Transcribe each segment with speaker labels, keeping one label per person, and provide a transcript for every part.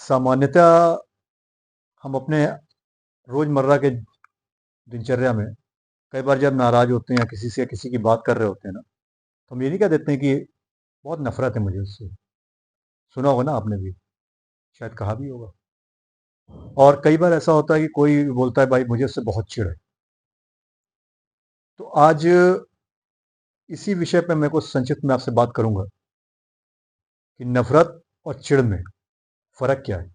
Speaker 1: सामान्यतः हम अपने रोज़मर्रा के दिनचर्या में कई बार जब नाराज़ होते हैं या किसी से किसी की बात कर रहे होते हैं ना, तो हम ये नहीं कह देते हैं कि बहुत नफ़रत है मुझे उससे। सुना होगा ना आपने भी, शायद कहा भी होगा। और कई बार ऐसा होता है कि कोई बोलता है भाई मुझे उससे बहुत चिढ़ है। तो आज इसी विषय पे मैं कुछ संक्षिप्त में आपसे बात करूँगा कि नफ़रत और चिढ़ में फ़र्क क्या है?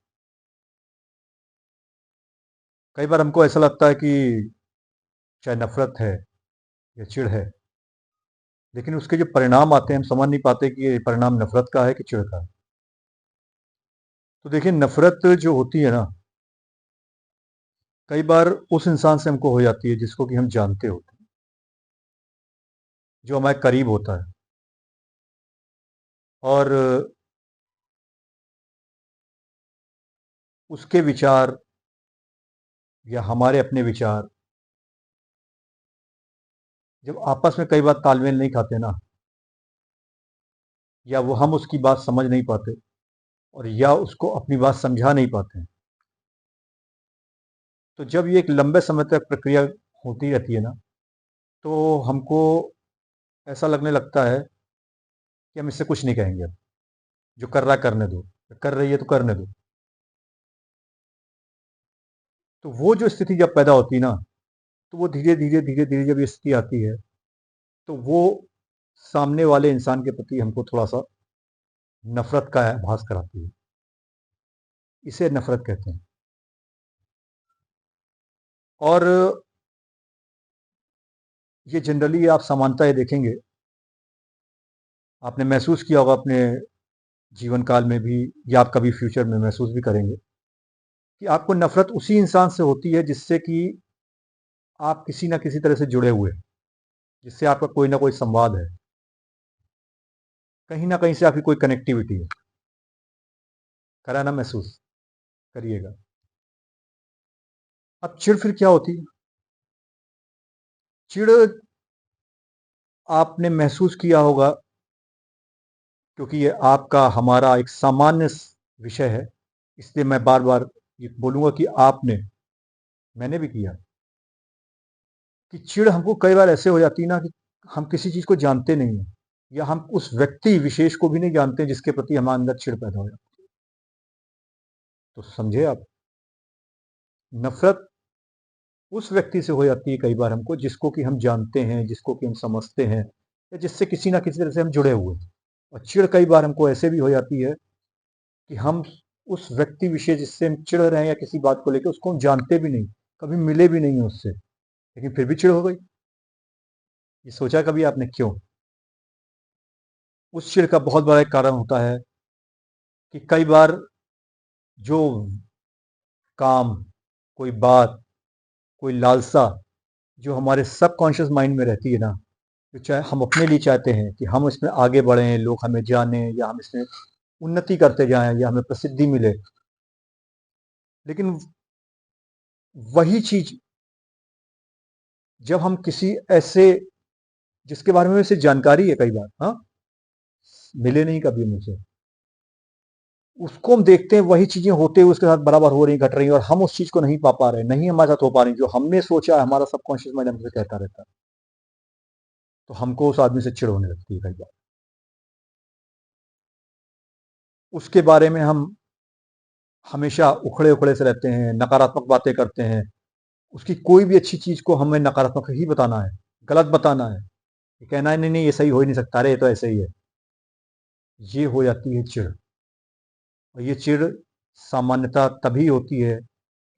Speaker 1: कई बार हमको ऐसा लगता है कि चाहे नफ़रत है या चिढ़ है, लेकिन उसके जो परिणाम आते हैं हम समझ नहीं पाते कि ये परिणाम नफ़रत का है कि चिढ़ का है। तो देखिए नफ़रत जो होती है ना, कई बार उस इंसान से हमको हो जाती है जिसको कि हम जानते होते हैं, जो हमारे करीब होता है। और उसके विचार या हमारे अपने विचार जब आपस में कई बार तालमेल नहीं खाते ना, या वो हम उसकी बात समझ नहीं पाते और या उसको अपनी बात समझा नहीं पाते हैं, तो जब ये एक लंबे समय तक प्रक्रिया होती रहती है ना, तो हमको ऐसा लगने लगता है कि हम इससे कुछ नहीं कहेंगे अब। जो कर रहा है करने दो, कर रही है तो करने दो। तो वो जो स्थिति जब पैदा होती है ना, तो वो धीरे-धीरे जब ये स्थिति आती है, तो वो सामने वाले इंसान के प्रति हमको थोड़ा-सा नफ़रत का आभास कराती है। इसे नफ़रत कहते हैं। और ये जनरली आप सामान्यतः ये देखेंगे, आपने महसूस किया होगा अपने जीवन काल में भी या आप कभी फ्यूचर में महसूस भी करेंगे कि आपको नफ़रत उसी इंसान से होती है जिससे कि आप किसी न किसी तरह से जुड़े हुए हैं, जिससे आपका कोई न कोई संवाद है। कहीं न कहीं से आपकी कोई कनेक्टिविटी है। करा ना महसूस? करिएगा। अब चिढ़ फिर क्या होती है? चिढ़ आपने महसूस किया होगा क्योंकि ये आपका हमारा एक सामान्य विषय है, इसलिए मैं बार-बार ये बोलूँगा कि आपने, मैंने भी किया कि चिढ़ हमको कई बार ऐसे हो जाती है ना कि हम किसी चीज़ को जानते नहीं हैं या हम उस व्यक्ति विशेष को भी नहीं जानते जिसके प्रति हमारे अंदर चिढ़ पैदा हो जाती है। तो समझे आप? नफ़रत उस व्यक्ति से हो जाती है कई बार हमको जिसको कि हम जानते हैं, जिसको कि हम समझते हैं या जिससे किसी न किसी तरह से हम जुड़े हुए हैं। और चिढ़ कई बार हमको ऐसे भी हो जाती है कि हम उस व्यक्ति विशेष जिससे हम चिढ़ रहे हैं या किसी बात को लेके उसको हम जानते भी नहीं, कभी मिले भी नहीं हैं उससे, लेकिन फिर भी चिढ़ हो गई। ये सोचा कभी आपने क्यों? उस चिढ़ का बहुत बड़ा एक कारण होता है कि कई बार जो काम, कोई बात, कोई लालसा जो हमारे सबकॉन्शियस माइंड में रहती है ना, तो चाहे हम अपने लिए चाहते हैं कि हम इसमें आगे बढ़ें, लोग हमें जानें या हम इसमें उन्नति करते जाएँ या हमें प्रसिद्धि मिले। लेकिन वही चीज़ जब हम किसी ऐसे जिसके बारे में सिर्फ़ जानकारी है कई बार, हाँ, मिले नहीं कभी मुझसे, उसको हम देखते हैं वही चीज़ें होते हुए उसके साथ बराबर हो रही, घट रही हैं और हम उस चीज़ को नहीं पा रहे हैं, नहीं हमारे साथ हो पा रही, जो हमने सोचा है हमारा सबकॉन्शियस माइंड हमसे कहता रहता है। तो हमको उस आदमी से चिढ़ होने लगती है कई बार। उसके बारे में हम हमेशा उखड़े-उखड़े से रहते हैं, नकारात्मक बातें करते हैं। उसकी कोई भी अच्छी चीज़ को हमें नकारात्मक ही बताना है, गलत बताना है। ये कहना है नहीं-नहीं ये सही हो ही नहीं सकता, अरे ये तो ऐसे ही है। ये हो जाती है चिढ़ और ये चिढ़ सामान्यतः तभी होती है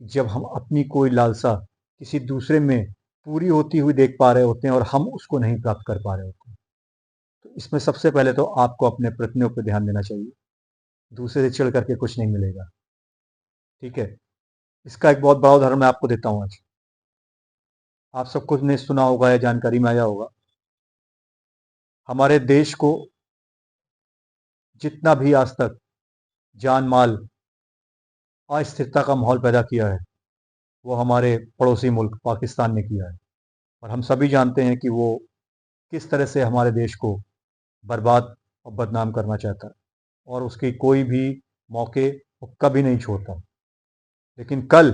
Speaker 1: जब हम अपनी कोई लालसा किसी दूसरे में पूरी होती हुई देख पा रहे होते हैं और हम उसको नहीं प्राप्त कर पा रहे होते हैं। तो इसमें सबसे पहले तो आपको अपने प्रयत्नों पे ध्यान देना चाहिए। दूसरे से चिढ़ करके कुछ नहीं मिलेगा, ठीक है? इसका एक बहुत बड़ा उदाहरण मैं आपको देता हूँ आज। आप सबको ने सुना होगा या जानकारी में आया होगा, हमारे देश को जितना भी आज तक जान-माल, अस्थिरता का माहौल पैदा किया है, वो हमारे पड़ोसी मुल्क पाकिस्तान ने किया है। और हम सभी जानते हैं कि वो किस तरह से हमारे देश को बर्बाद और बदनाम करना चाहता है और उसकी कोई भी मौके वो कभी नहीं छोड़ता। लेकिन कल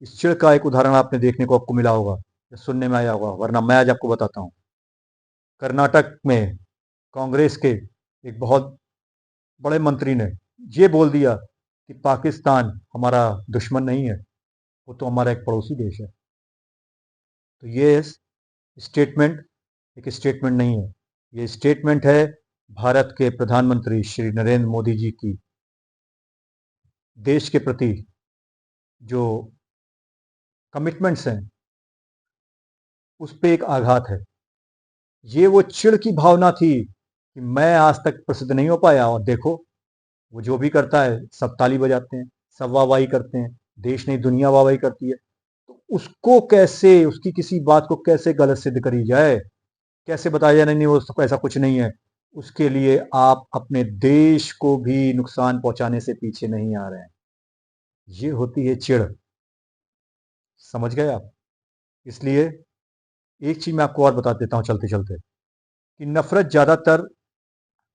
Speaker 1: इस चिढ़ का एक उदाहरण आपने देखने को आपको मिला होगा या सुनने में आया होगा, वरना मैं आज आपको बताता हूँ। कर्नाटक में कांग्रेस के एक बहुत बड़े मंत्री ने ये बोल दिया कि पाकिस्तान हमारा दुश्मन नहीं है, वो तो हमारा एक पड़ोसी देश है। तो ये स्टेटमेंट एक स्टेटमेंट नहीं है, ये स्टेटमेंट है भारत के प्रधानमंत्री श्री नरेंद्र मोदी जी की देश के प्रति जो कमिटमेंट्स हैं उस पे एक आघात है। ये वो चिढ़ की भावना थी कि मैं आज तक प्रसिद्ध नहीं हो पाया और देखो वो जो भी करता है सब ताली बजाते हैं, सब वाहवाही करते हैं, देश नहीं दुनिया वाहवाही करती है। तो उसको कैसे, उसकी किसी बात को कैसे गलत सिद्ध करी जाए, कैसे बताया जाए नहीं वो ऐसा कुछ नहीं है, उसके लिए आप अपने देश को भी नुकसान पहुंचाने से पीछे नहीं आ रहे हैं। ये होती है चिढ़। समझ गए आप? इसलिए एक चीज मैं आपको और बता देता हूं चलते चलते, कि नफरत ज्यादातर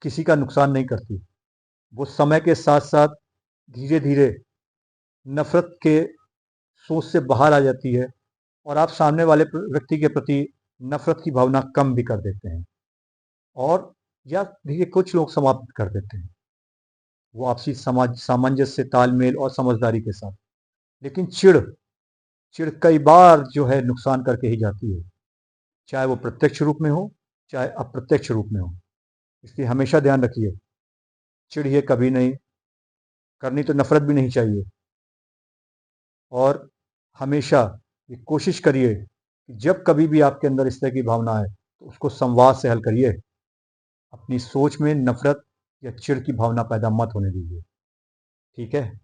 Speaker 1: किसी का नुकसान नहीं करती। वो समय के साथ साथ धीरे धीरे नफरत के सोच से बाहर आ जाती है और आप सामने वाले व्यक्ति के प्रति नफरत की भावना कम भी कर देते हैं, और या देखिए कुछ लोग समाप्त कर देते हैं वो आपसी समाज सामंजस्य, तालमेल और समझदारी के साथ। लेकिन चिढ़ चिढ़ कई बार जो है नुकसान करके ही जाती है, चाहे वो प्रत्यक्ष रूप में हो चाहे अप्रत्यक्ष रूप में हो। इसलिए हमेशा ध्यान रखिए, चिढ़िए कभी नहीं, करनी तो नफरत भी नहीं चाहिए। और हमेशा ये कोशिश करिए कि जब कभी भी आपके अंदर इस तरह की भावना है तो उसको संवाद से हल करिए। अपनी सोच में नफरत या चिढ़ की भावना पैदा मत होने दीजिए। ठीक है?